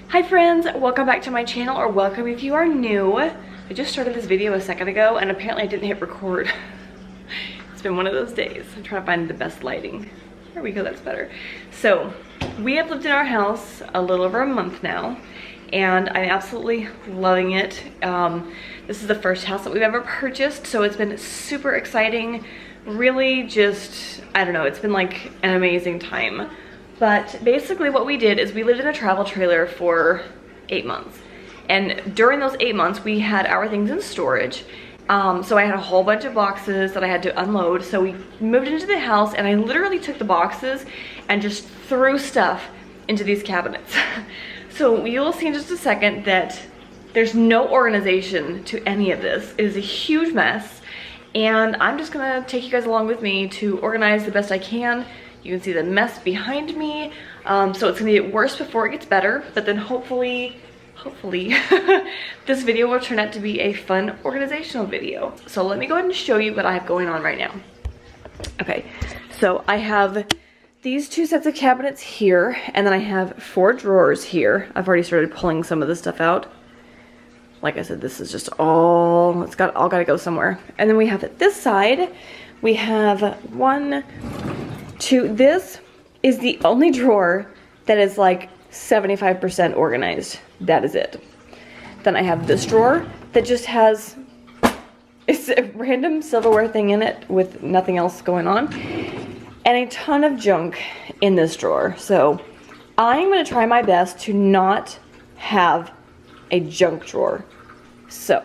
Hi friends, welcome back to my channel, or welcome if you are new. I just started this video a second ago and apparently I didn't hit record. It's been one of those days. I'm trying to find the best lighting. There we go, that's better. So, we have lived in our house a little over a month now, and I'm absolutely loving it. This is the first house that we've ever purchased, so it's been super exciting. Really just, I don't know, it's been like an amazing time. But basically what we did is we lived in a travel trailer for 8 months. And during those 8 months, we had our things in storage. So I had a whole bunch of boxes that I had to unload. So we moved into the house and I literally took the boxes and just threw stuff into these cabinets. So you'll see in just a second that there's no organization to any of this. It is a huge mess. And I'm just gonna take you guys along with me to organize the best I can. You can see the mess behind me. So it's gonna get worse before it gets better, but then hopefully, this video will turn out to be a fun organizational video. So let me go ahead and show you what I have going on right now. Okay, so I have these 2 sets of cabinets here, and then I have 4 drawers here. I've already started pulling some of this stuff out. Like I said, this is just all, it's all gotta go somewhere. And then we have at this side, we have 1, 2, this is the only drawer that is like 75% organized. That is it. Then I have this drawer that just has, it's a random silverware thing in it with nothing else going on, and a ton of junk in this drawer. So I'm gonna try my best to not have a junk drawer. So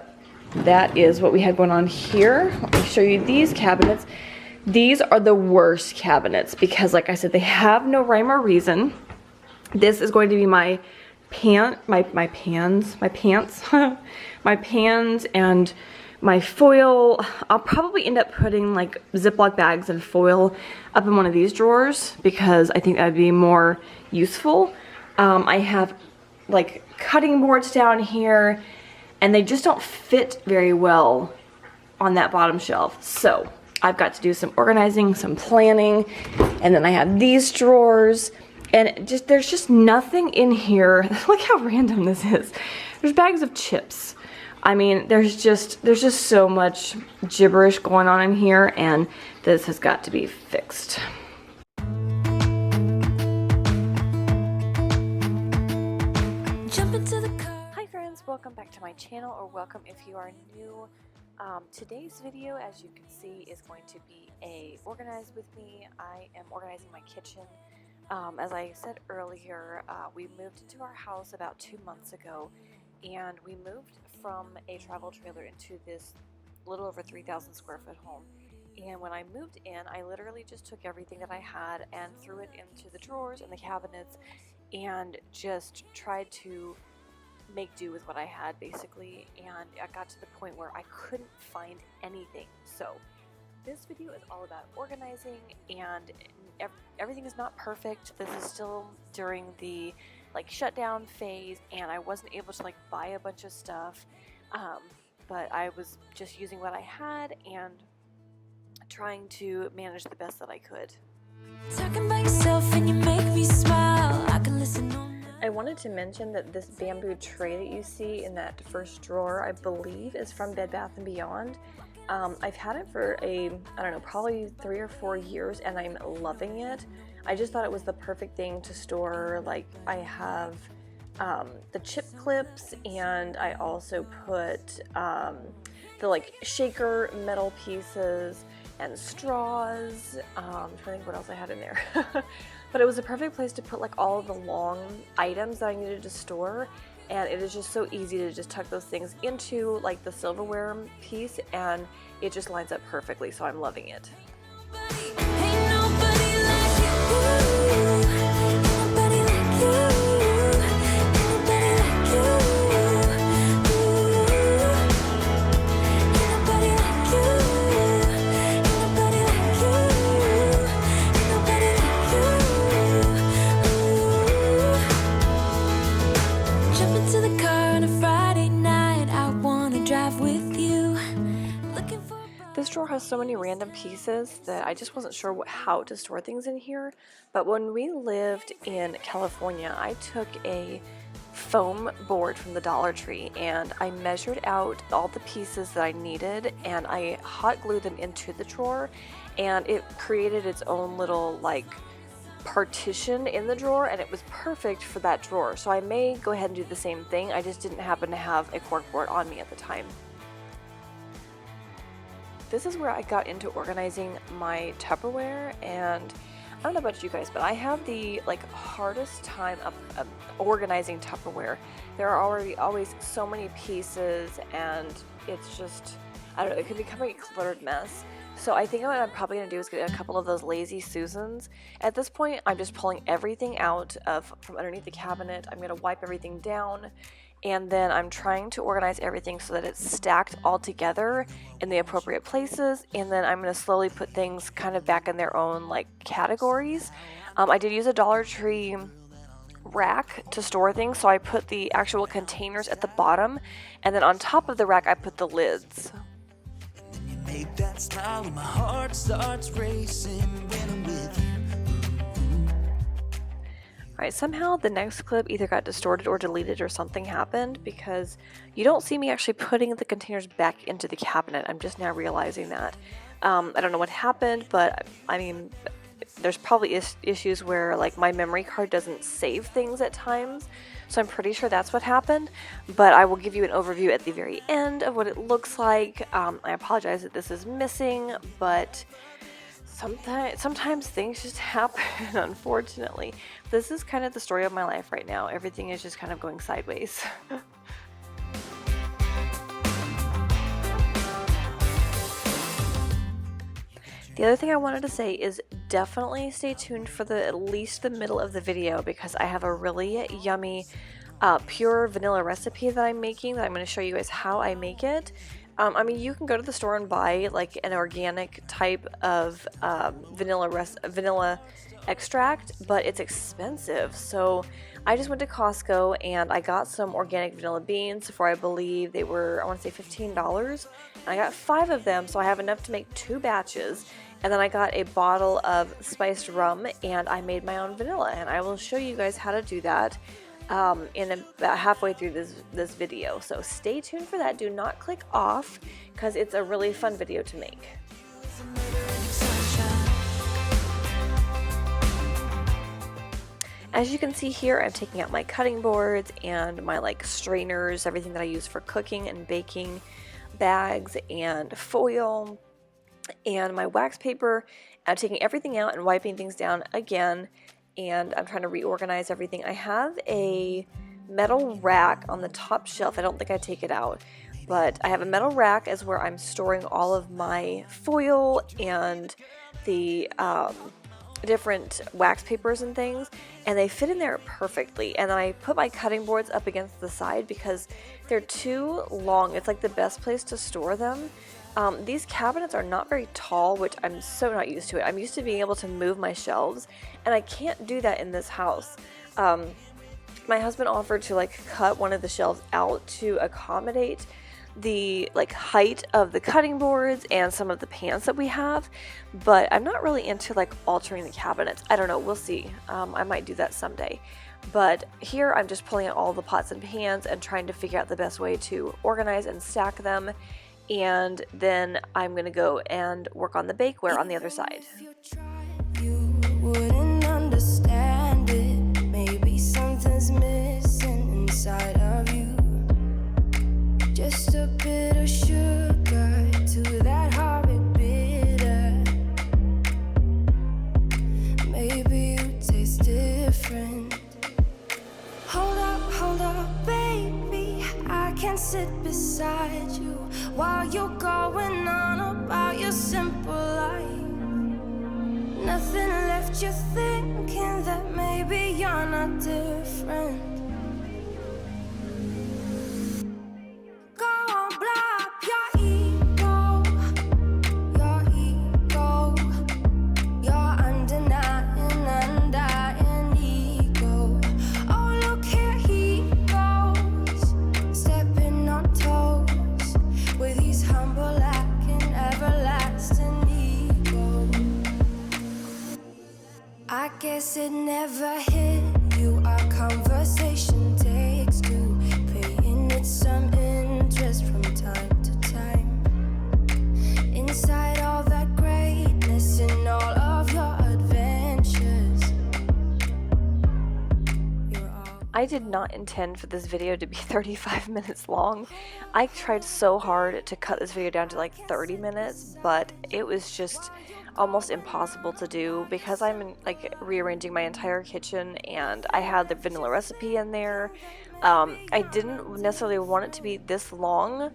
that is what we had going on here. Let me show you these cabinets. These are the worst cabinets because, like I said, they have no rhyme or reason. This is going to be my pants, my pans and my foil. I'll probably end up putting like Ziploc bags and foil up in one of these drawers because I think that would be more useful. I have like cutting boards down here and they just don't fit very well on that bottom shelf. So I've got to do some organizing, some planning, and then I have these drawers, and there's just nothing in here. Look how random this is. There's bags of chips. I mean, there's just so much gibberish going on in here, and this has got to be fixed. Hi friends, welcome back to my channel, or welcome if you are new. Today's video, as you can see, is going to be a organize with me. I am organizing my kitchen. As I said earlier, we moved into our house about 2 months ago, and we moved from a travel trailer into this little over 3,000 square foot home. And when I moved in, I literally just took everything that I had and threw it into the drawers and the cabinets and just tried to make do with what I had, basically, and I got to the point where I couldn't find anything. So this video is all about organizing, and everything is not perfect. This is still during the like shutdown phase, and I wasn't able to like buy a bunch of stuff, but I was just using what I had and trying to manage the best that I could. Talking about yourself and you make me smile. I can listen on. I wanted to mention that this bamboo tray that you see in that first drawer, I believe, is from Bed Bath & Beyond. I've had it for I don't know, probably 3 or 4 years, and I'm loving it. I just thought it was the perfect thing to store, like, I have the chip clips, and I also put the like shaker metal pieces and straws. I'm trying to think what else I had in there. But it was a perfect place to put like all of the long items that I needed to store, and it is just so easy to just tuck those things into like the silverware piece, and it just lines up perfectly, so I'm loving it. This drawer has so many random pieces that I just wasn't sure how to store things in here. But when we lived in California, I took a foam board from the Dollar Tree, and I measured out all the pieces that I needed, and I hot glued them into the drawer, and it created its own little like partition in the drawer, and it was perfect for that drawer. So I may go ahead and do the same thing. I just didn't happen to have a cork board on me at the time. This is where I got into organizing my Tupperware, and I don't know about you guys, but I have the hardest time of organizing Tupperware. There are always so many pieces, and it's just, I don't know, it can become a cluttered mess. So I think what I'm probably going to do is get a couple of those Lazy Susans. At this point, I'm just pulling everything out from underneath the cabinet. I'm going to wipe everything down, and then I'm trying to organize everything so that it's stacked all together in the appropriate places, and then I'm going to slowly put things kind of back in their own categories. I did use a Dollar Tree rack to store things, so I put the actual containers at the bottom, and then on top of the rack I put the lids. Make that smile when my heart starts racing when I'm with you. Alright, somehow the next clip either got distorted or deleted or something happened, because you don't see me actually putting the containers back into the cabinet. I'm just now realizing that. I don't know what happened, but I mean, there's probably issues where my memory card doesn't save things at times. So I'm pretty sure that's what happened, but I will give you an overview at the very end of what it looks like. I apologize that this is missing, but sometimes things just happen, unfortunately. This is kind of the story of my life right now. Everything is just kind of going sideways. The other thing I wanted to say is definitely stay tuned for at least the middle of the video, because I have a really yummy pure vanilla recipe that I'm making that I'm going to show you guys how I make it. I mean, you can go to the store and buy an organic type of vanilla extract, but it's expensive. So I just went to Costco and I got some organic vanilla beans for, I believe they were, I want to say $15. I got 5 of them, so I have enough to make 2 batches. And then I got a bottle of spiced rum, and I made my own vanilla, and I will show you guys how to do that in about halfway through this video. So stay tuned for that. Do not click off, because it's a really fun video to make. As you can see here, I'm taking out my cutting boards and my strainers, everything that I use for cooking and baking, bags and foil, and my wax paper. I'm taking everything out and wiping things down again, and I'm trying to reorganize everything. I have a metal rack on the top shelf. I don't think I take it out, but I have a metal rack as where I'm storing all of my foil and the different wax papers and things, and they fit in there perfectly. And then I put my cutting boards up against the side because they're too long. It's the best place to store them. These cabinets are not very tall, which I'm so not used to it. I'm used to being able to move my shelves, and I can't do that in this house. My husband offered to cut one of the shelves out to accommodate the height of the cutting boards and some of the pans that we have, but I'm not really into altering the cabinets. I don't know, we'll see. I might do that someday. But here I'm just pulling out all the pots and pans and trying to figure out the best way to organize and stack them. And then I'm going to go and work on the bakeware on the other side. If you tried, you wouldn't understand it. Maybe something's missing inside of you. Just a bit of sugar to that horrid bitter. Maybe you taste different. Hold up, baby. I can sit beside you while you're going on about your simple life. Nothing left you thinking that maybe you're not different. Go on, blow up your ego, your undenying, undying ego. Oh, look here he goes, stepping on toes with his humble and everlasting ego. I guess it never hit you. Our conversation takes I did not intend for this video to be 35 minutes long. I tried so hard to cut this video down to like 30 minutes, but it was just almost impossible to do because I'm like rearranging my entire kitchen, and I had the vanilla recipe in there. I didn't necessarily want it to be this long.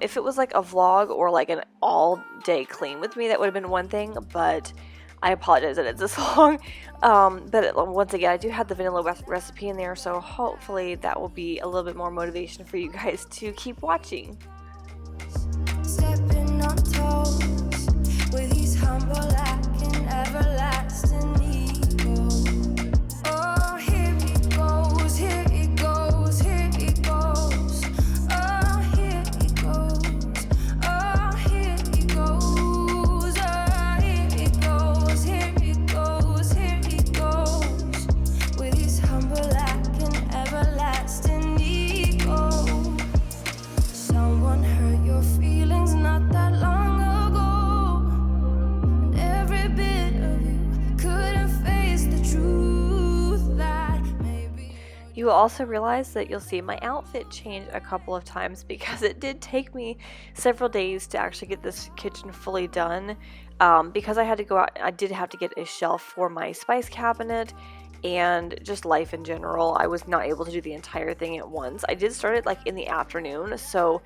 If it was like a vlog or like an all-day clean with me, that would have been one thing, but I apologize that it's this long. Once again, I do have the vanilla recipe in there, so hopefully that will be a little bit more motivation for you guys to keep watching. Stepping on toes with these humble and everlasting ego. Oh, here it goes, here it goes, here it goes. Oh, here it goes, oh, here it goes, oh, here it goes, here it goes, here it goes. With these humble and everlasting ego. Someone hurt your feelings not that long ago, and every bit of you couldn't face the truth that maybe. You will also realize that you'll see my outfit change a couple of times because it did take me several days to actually get this kitchen fully done. Because I had to go out, I did have to get a shelf for my spice cabinet, and just life in general. I was not able to do the entire thing at once. I did start it like in the afternoon, so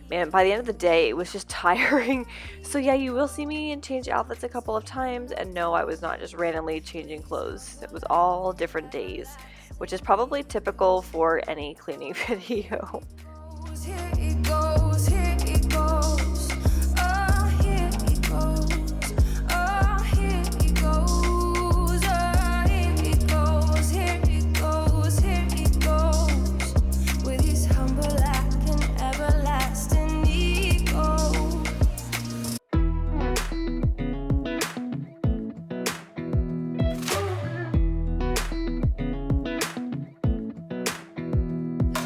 man, by the end of the day it was just tiring. So yeah, you will see me change outfits a couple of times, and no, I was not just randomly changing clothes. It was all different days, which is probably typical for any cleaning video. Here it goes, here it goes. Oh, here it goes. Oh, here it goes. Oh, here it goes, here it goes, here it goes. With his humble and everlasting ego.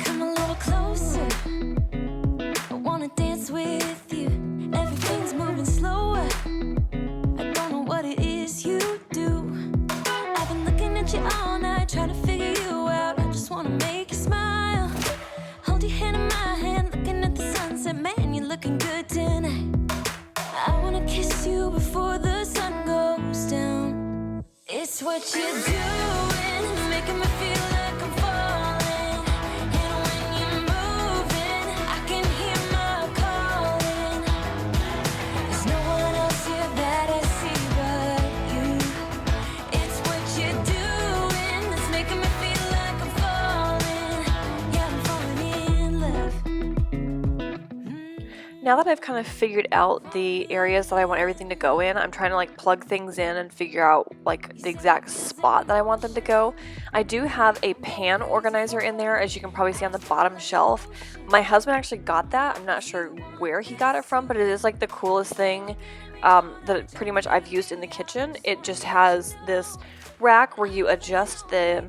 Come a little closer. I wanna dance with you. Everything's moving slower. I don't know what it is you do. I've been looking at you all night, trying to figure you out. I just wanna make you smile. Hold your hand in my hand, looking at the sunset. Man, you're looking good tonight. I wanna kiss you before the sun goes down. It's what you're doing, it's making me feel like I'm falling. And when you're moving, I can hear my calling. There's no one else here that I see but you. It's what you're doing, it's making me feel like I'm falling. Yeah, I'm falling in love. Now that I've kind of figured out the areas that I want everything to go in, I'm trying to like plug things in and figure out like the exact spot that I want them to go. I do have a pan organizer in there, as you can probably see on the bottom shelf. My husband actually got that. I'm not sure where he got it from, but it is like the coolest thing that pretty much I've used in the kitchen. It just has this rack where you adjust the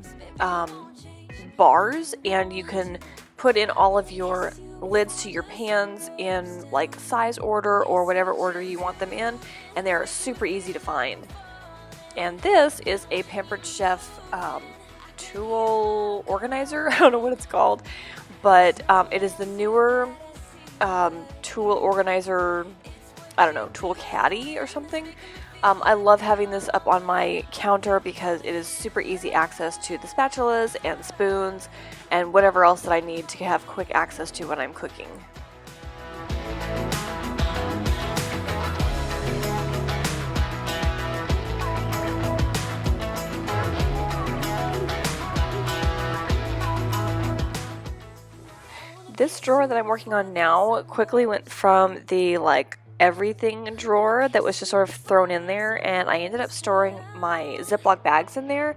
bars, and you can put in all of your lids to your pans in like size order or whatever order you want them in, and they're super easy to find. And this is a Pampered Chef tool organizer. I don't know what it's called, but it is the newer tool organizer, I don't know, tool caddy or something. I love having this up on my counter because it is super easy access to the spatulas and spoons and whatever else that I need to have quick access to when I'm cooking. This drawer that I'm working on now quickly went from the like everything drawer that was just sort of thrown in there, and I ended up storing my Ziploc bags in there,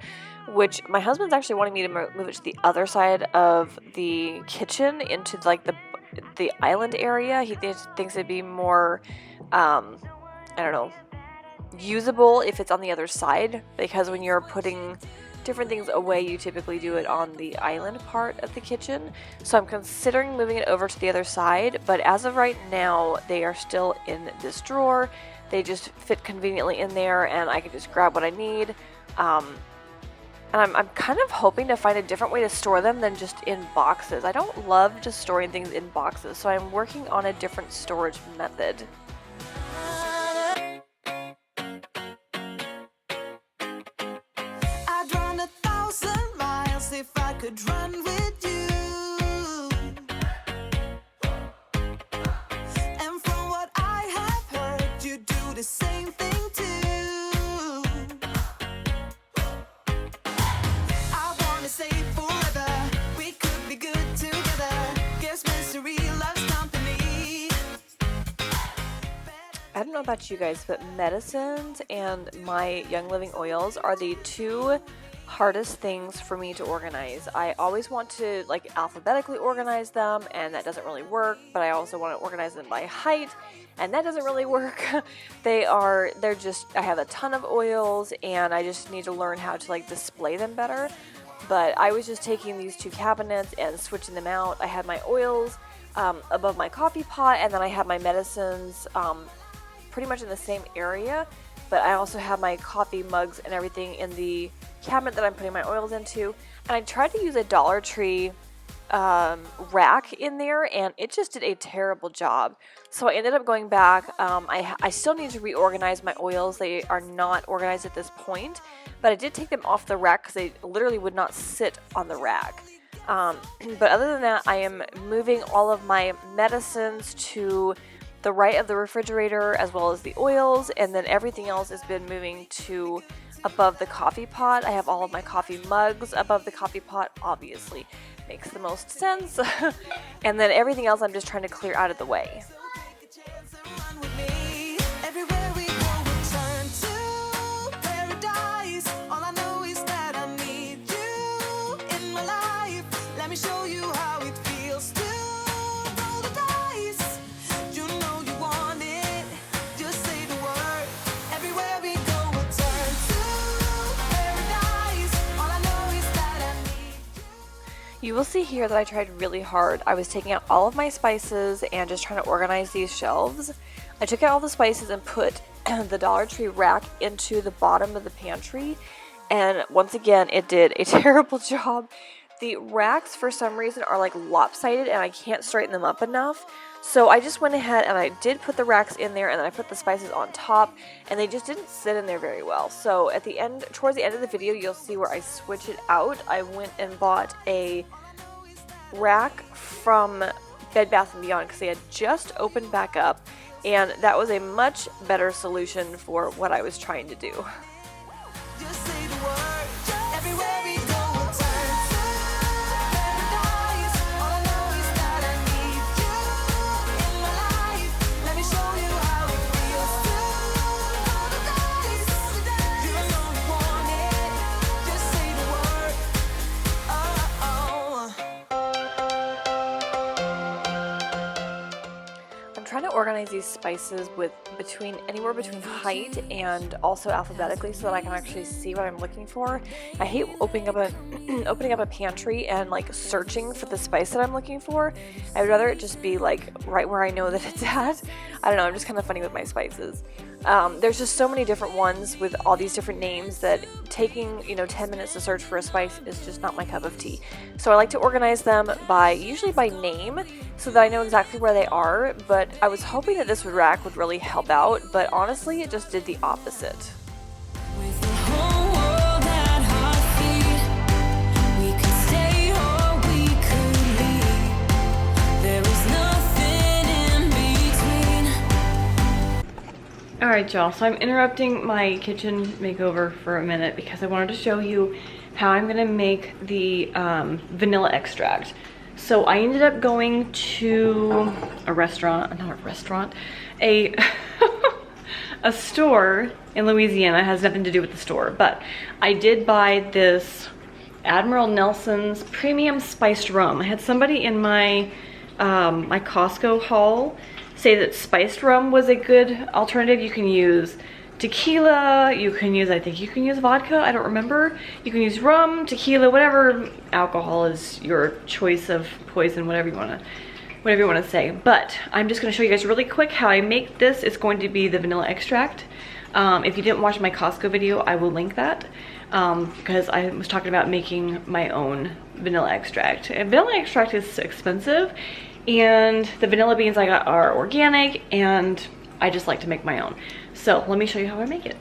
which my husband's actually wanting me to move it to the other side of the kitchen into like the island area. He thinks it'd be more, I don't know, usable if it's on the other side, because when you're putting different things away, you typically do it on the island part of the kitchen. So I'm considering moving it over to the other side, but as of right now, they are still in this drawer. They just fit conveniently in there, and I can just grab what I need. And I'm kind of hoping to find a different way to store them than just in boxes. I don't love just storing things in boxes, so I'm working on a different storage method. I'd run 1,000 miles if I could run with you. And from what I have heard, you do the same thing too. I wanna say forever, we could be good together. Guess misery loves company. I don't know about you guys, but medicines and my Young Living oils are the two hardest things for me to organize. I always want to like alphabetically organize them, and that doesn't really work, but I also want to organize them by height, and that doesn't really work. They're just, I have a ton of oils and I just need to learn how to like display them better. But I was just taking these two cabinets and switching them out. I had my oils above my coffee pot, and then I had my medicines pretty much in the same area, but I also have my coffee mugs and everything in the cabinet that I'm putting my oils into. And I tried to use a Dollar Tree rack in there, and it just did a terrible job. So I ended up going back. I still need to reorganize my oils. They are not organized at this point, but I did take them off the rack because they literally would not sit on the rack. But other than that, I am moving all of my medicines to the right of the refrigerator, as well as the oils, and then everything else has been moving to above the coffee pot. I have all of my coffee mugs above the coffee pot, obviously. Makes the most sense. And then everything else I'm just trying to clear out of the way. Everywhere we go, we turn to paradise. All I know is that I need you in my life. Let me show you how it feels to roll the dice. You know you want it, just say the word. Everywhere we go, we turn to paradise. All I know is that I need you. You will see here that I tried really hard. I was taking out all of my spices and just trying to organize these shelves. I took out all the spices and put the Dollar Tree rack into the bottom of the pantry, and once again it did a terrible job. The racks for some reason are like lopsided and I can't straighten them up enough. So I just went ahead and I did put the racks in there, and then I put the spices on top, and they just didn't sit in there very well. So at the end, towards the end of the video, you'll see where I switch it out. I went and bought a rack from Bed Bath & Beyond because they had just opened back up, and that was a much better solution for what I was trying to do. Just say the word. Everywhere we go, we'll turn to paradise. All I know is that I need you in my life. Let me show you how it feels to roll the dice. You know you want it, just say the word. I'm trying to organize these spices with anywhere between height and also alphabetically, so that I can actually see what I'm looking for. I hate opening up a pantry and like searching for the spice that I'm looking for. I would rather it just be like right where I know that it's at. I don't know, I'm just kind of funny with my spices. There's just so many different ones with all these different names that taking 10 minutes to search for a spice is just not my cup of tea. So I like to organize them usually by name, so that I know exactly where they are. But I was hoping that this rack would really help out, but honestly it just did the opposite. With the whole world at our feet, we could stay or we could leave. There is nothing in between. Alright y'all, so I'm interrupting my kitchen makeover for a minute because I wanted to show you how I'm gonna make the vanilla extract. So I ended up going to a restaurant, not a restaurant, a store in Louisiana. It has nothing to do with the store, but I did buy this Admiral Nelson's premium spiced rum. I had somebody in my my Costco haul say that spiced rum was a good alternative. You can use tequila, you can use, I think you can use vodka, I don't remember. You can use rum, tequila, whatever alcohol is your choice of poison, whatever you want to say. But I'm just going to show you guys really quick how I make this. It's going to be the vanilla extract. If you didn't watch my Costco video, I will link that because I was talking about making my own vanilla extract. And vanilla extract is expensive, and the vanilla beans I got are organic, and I just like to make my own. So let me show you how I make it.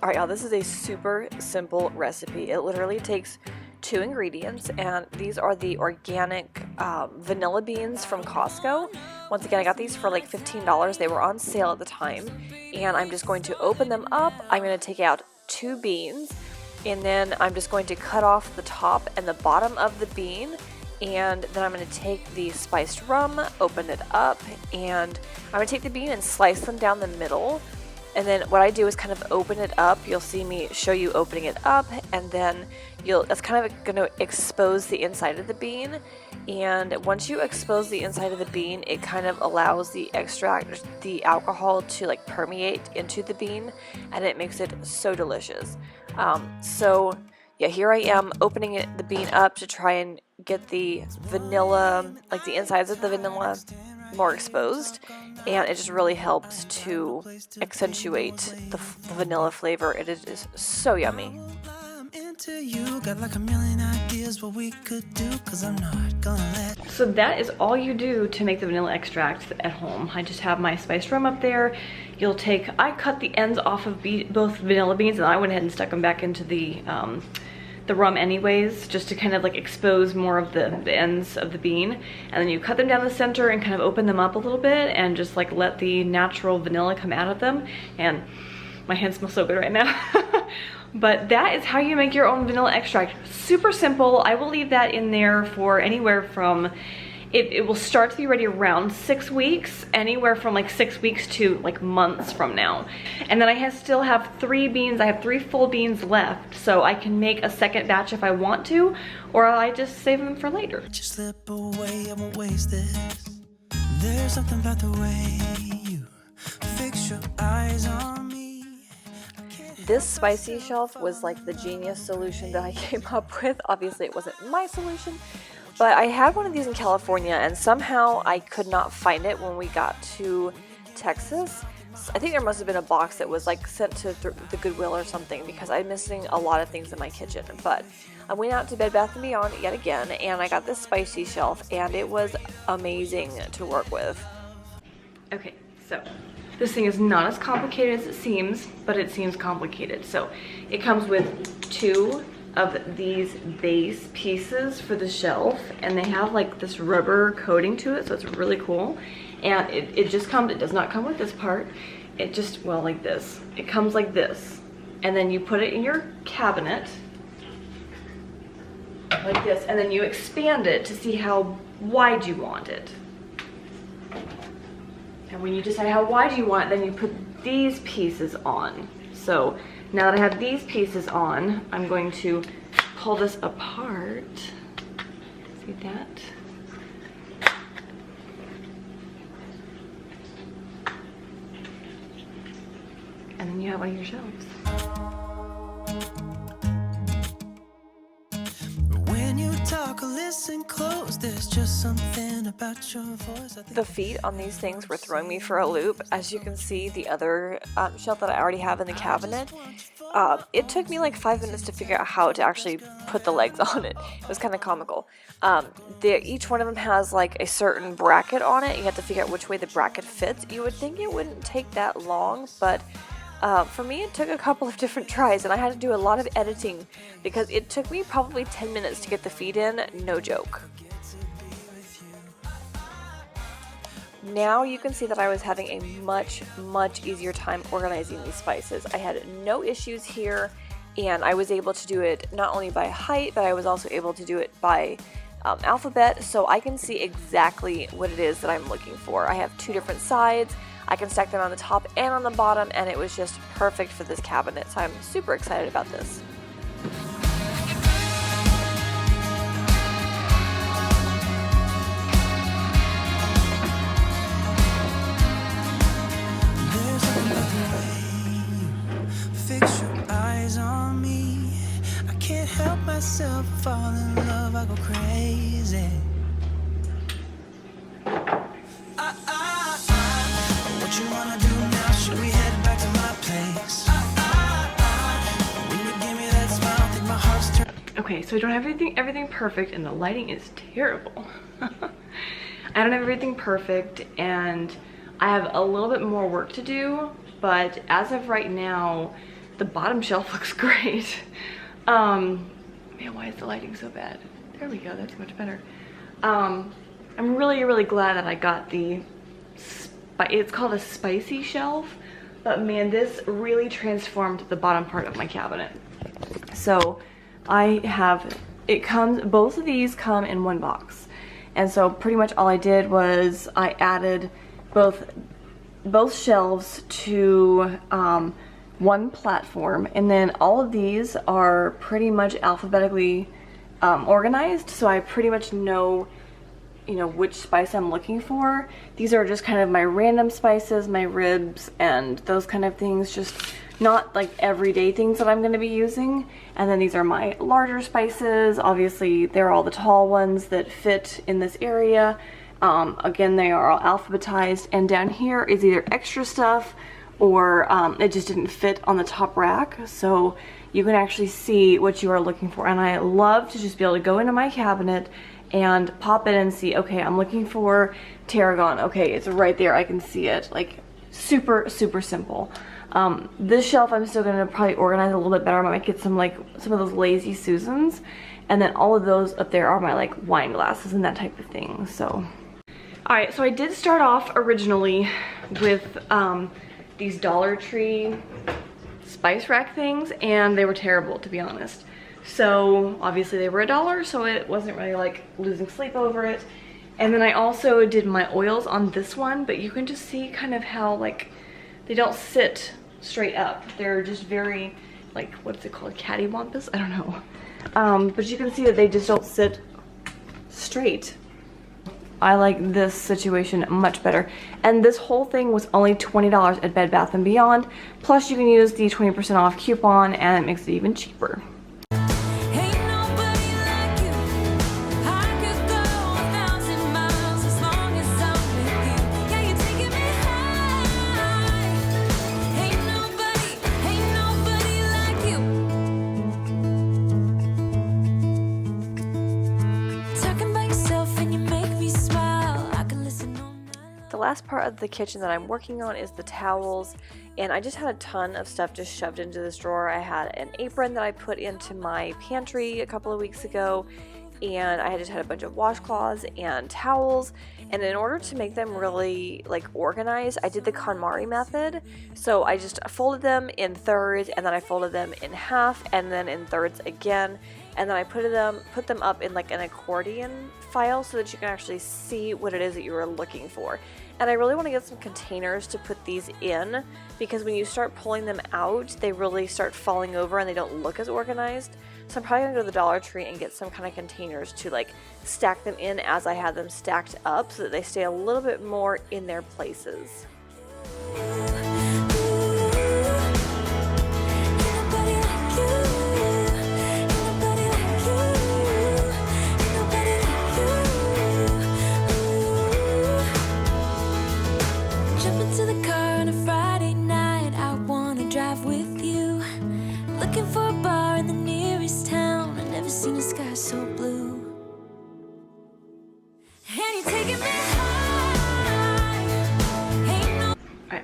All right, y'all, this is a super simple recipe. It literally takes 2 ingredients, and these are the organic vanilla beans from Costco. Once again, I got these for like $15. They were on sale at the time, and I'm just going to open them up. I'm going to take out 2 beans, and then I'm just going to cut off the top and the bottom of the bean, and then I'm going to take the spiced rum, open it up, and I'm going to take the bean and slice them down the middle. And then what I do is kind of open it up. You'll see me show you opening it up, and then that's kind of going to expose the inside of the bean. And once you expose the inside of the bean, it kind of allows the extract, the alcohol to like permeate into the bean, and it makes it so delicious. So yeah, here I am opening the bean up to try and get the vanilla, like the insides of the vanilla, more exposed, and it just really helps to accentuate the vanilla flavor. It is so yummy. So that is all you do to make the vanilla extract at home. I just have my spiced rum up there. I cut the ends off of both vanilla beans, and I went ahead and stuck them back into the rum anyways, just to kind of like expose more of the ends of the bean. And then you cut them down the center and kind of open them up a little bit and just like let the natural vanilla come out of them. And my hands smell so good right now. But that is how you make your own vanilla extract. Super simple. I will leave that in there for anywhere from, it will start to be ready around 6 weeks, anywhere from like 6 weeks to like months from now. And then I still have 3 beans. I have 3 full beans left, so I can make a second batch if I want to, or I just save them for later. Just slip away, I won't waste this. There's something about the way you fix your eyes on me. This spicy shelf was like the genius solution that I came up with. Obviously it wasn't my solution, but I had one of these in California, and somehow I could not find it when we got to Texas. I think there must have been a box that was like sent to the Goodwill or something, because I'm missing a lot of things in my kitchen. But I went out to Bed Bath & Beyond yet again, and I got this spicy shelf, and it was amazing to work with. Okay, so this thing is not as complicated as it seems, but it seems complicated. So it comes with 2 of these base pieces for the shelf, and they have like this rubber coating to it, so it's really cool. And it does not come with this part. It just, well, like this. It comes like this, and then you put it in your cabinet like this, and then you expand it to see how wide you want it. And when you decide how wide you want it, then you put these pieces on. So now that I have these pieces on, I'm going to pull this apart. See that? And then you have one of your shelves. When you talk or listen close, there's just something about your voice. The feet on these things were throwing me for a loop. As you can see, the other shelf that I already have in the cabinet, it took me like 5 minutes to figure out how to actually put the legs on it. It was kind of comical. Each one of them has like a certain bracket on it. You have to figure out which way the bracket fits. You would think it wouldn't take that long, but for me it took a couple of different tries, and I had to do a lot of editing because it took me probably 10 minutes to get the feet in, no joke. Now you can see that I was having a much easier time organizing these spices. I had no issues here, and I was able to do it not only by height, but I was also able to do it by alphabet, so I can see exactly what it is that I'm looking for. I have 2 different sides. I can stack them on the top and on the bottom, and it was just perfect for this cabinet, so I'm super excited about this. Fix your eyes on me. I can't help myself, fall in love, I go crazy. okay, so I don't have everything perfect, and the lighting is terrible. I don't have everything perfect, and I have a little bit more work to do, but as of right now, the bottom shelf looks great. Man, why is the lighting so bad? There we go, that's much better. I'm really glad that I got it's called a spicy shelf, but man, this really transformed the bottom part of my cabinet. So both of these come in one box. And so pretty much all I did was I added both shelves to one platform, and then all of these are pretty much alphabetically organized, so I pretty much know, you know, which spice I'm looking for. These are just kind of my random spices, my ribs, and those kind of things, just not like everyday things that I'm going to be using. And then these are my larger spices. Obviously they're all the tall ones that fit in this area. Again, they are all alphabetized, and down here is either extra stuff or it just didn't fit on the top rack, so you can actually see what you are looking for. And I love to just be able to go into my cabinet and pop in and see, okay, I'm looking for tarragon. Okay, it's right there, I can see it. Like, super simple. This shelf I'm still gonna probably organize a little bit better. I might get some of those Lazy Susans, and then all of those up there are my like wine glasses and that type of thing. So, all right, so I did start off originally with these Dollar Tree spice rack things, and they were terrible, to be honest. So obviously they were $1, so it wasn't really like losing sleep over it. And then I also did my oils on this one, but you can just see kind of how like they don't sit straight up. They're just very, like, what's it called, cattywampus? I don't know. But you can see that they just don't sit straight. I like this situation much better. And this whole thing was only $20 at Bed Bath & Beyond. Plus you can use the 20% off coupon, and it makes it even cheaper. The last part of the kitchen that I'm working on is the towels, and I just had a ton of stuff just shoved into this drawer. I had an apron that I put into my pantry a couple of weeks ago, and I just had a bunch of washcloths and towels. And in order to make them really like organized, I did the KonMari method. So I just folded them in thirds, and then I folded them in half, and then in thirds again, and then I put them up in like an accordion file so that you can actually see what it is that you are looking for. And I really want to get some containers to put these in, because when you start pulling them out, they really start falling over and they don't look as organized. So I'm probably going to go to the Dollar Tree and get some kind of containers to like stack them in as I had them stacked up, so that they stay a little bit more in their places.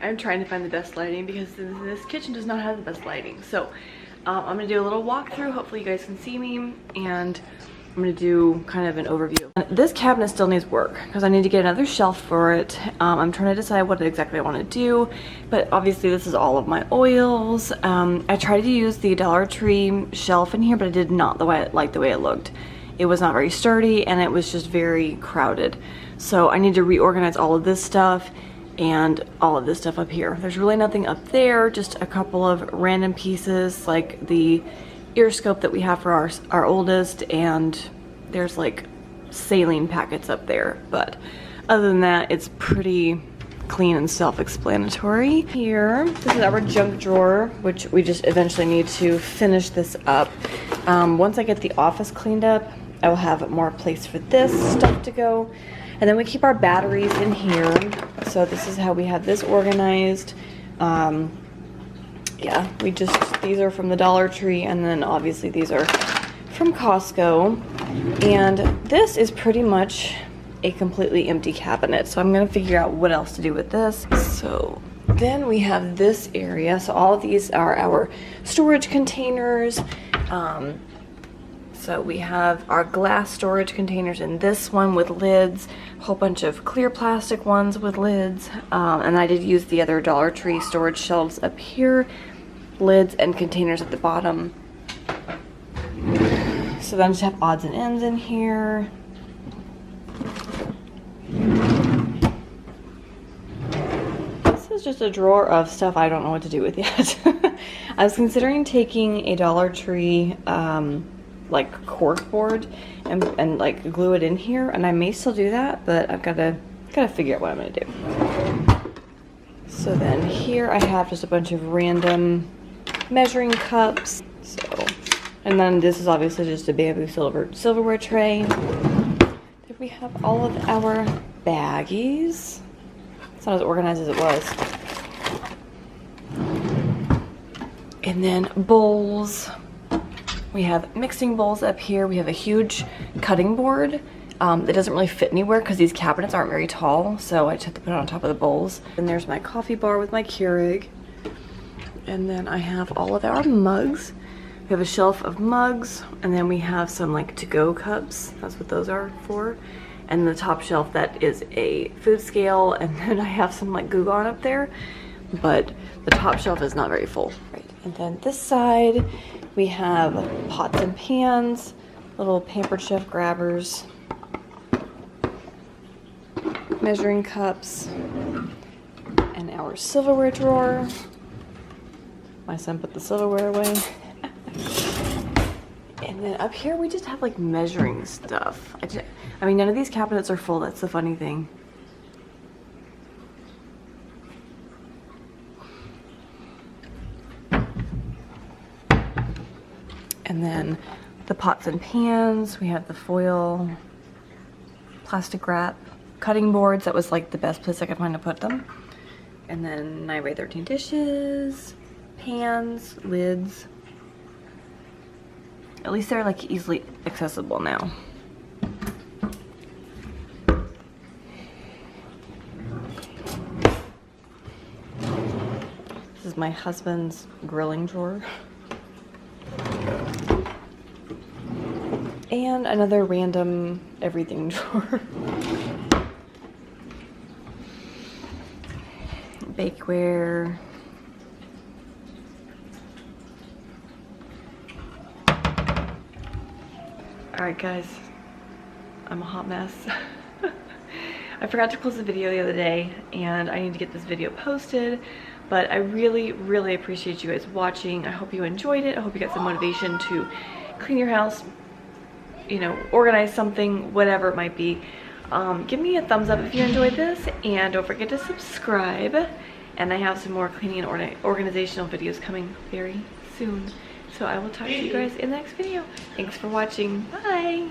I'm trying to find the best lighting, because this kitchen does not have the best lighting. So I'm gonna do a little walkthrough. Hopefully you guys can see me, and I'm gonna do kind of an overview. This cabinet still needs work because I need to get another shelf for it. I'm trying to decide what exactly I want to do, but obviously this is all of my oils. I tried to use the Dollar Tree shelf in here, but I did not like the way it looked. It was not very sturdy, and it was just very crowded. So I need to reorganize all of this stuff and all of this stuff up here. There's really nothing up there, just a couple of random pieces like the ear scope that we have for our oldest, and there's like saline packets up there. But other than that, it's pretty clean and self-explanatory. Here, this is our junk drawer, which we just eventually need to finish this up. Once I get the office cleaned up, I will have more place for this stuff to go. And then we keep our batteries in here. So this is how we have this organized. Yeah, these are from the Dollar Tree, and then obviously these are from Costco, and this is pretty much a completely empty cabinet, so I'm gonna figure out what else to do with this. So then we have this area. So all of these are our storage containers. So we have our glass storage containers in this one with lids, a whole bunch of clear plastic ones with lids, and I did use the other Dollar Tree storage shelves up here, lids and containers at the bottom. So then I just have odds and ends in here. This is just a drawer of stuff I don't know what to do with yet. I was considering taking a Dollar Tree like cork board and like glue it in here, and I may still do that, but I've gotta figure out what I'm gonna do. So then here I have just a bunch of random measuring cups. So, and then this is obviously just a bamboo silverware tray. Then we have all of our baggies. It's not as organized as it was. And then bowls. We have mixing bowls up here. We have a huge cutting board that doesn't really fit anywhere because these cabinets aren't very tall, so I just have to put it on top of the bowls. And there's my coffee bar with my Keurig. And then I have all of our mugs. We have a shelf of mugs, and then we have some like to-go cups. That's what those are for. And the top shelf, that is a food scale, and then I have some like Goo Gone up there, but the top shelf is not very full. Right. And then this side, we have pots and pans, little Pampered Chef grabbers, measuring cups, and our silverware drawer. My son put the silverware away. And then up here we just have like measuring stuff. I mean, none of these cabinets are full, that's the funny thing. And then the pots and pans, we have the foil, plastic wrap, cutting boards. That was like the best place I could find to put them. And then 9x13 dishes, pans, lids. At least they're like easily accessible now. This is my husband's grilling drawer. And another random everything drawer. Bakeware. Alright guys, I'm a hot mess. I forgot to close the video the other day, and I need to get this video posted, but I really, really appreciate you guys watching. I hope you enjoyed it. I hope you got some motivation to clean your house, you know, organize something, whatever it might be. Give me a thumbs up if you enjoyed this, and don't forget to subscribe. And I have some more cleaning and organizational videos coming very soon. So I will talk to you guys in the next video. Thanks for watching. Bye!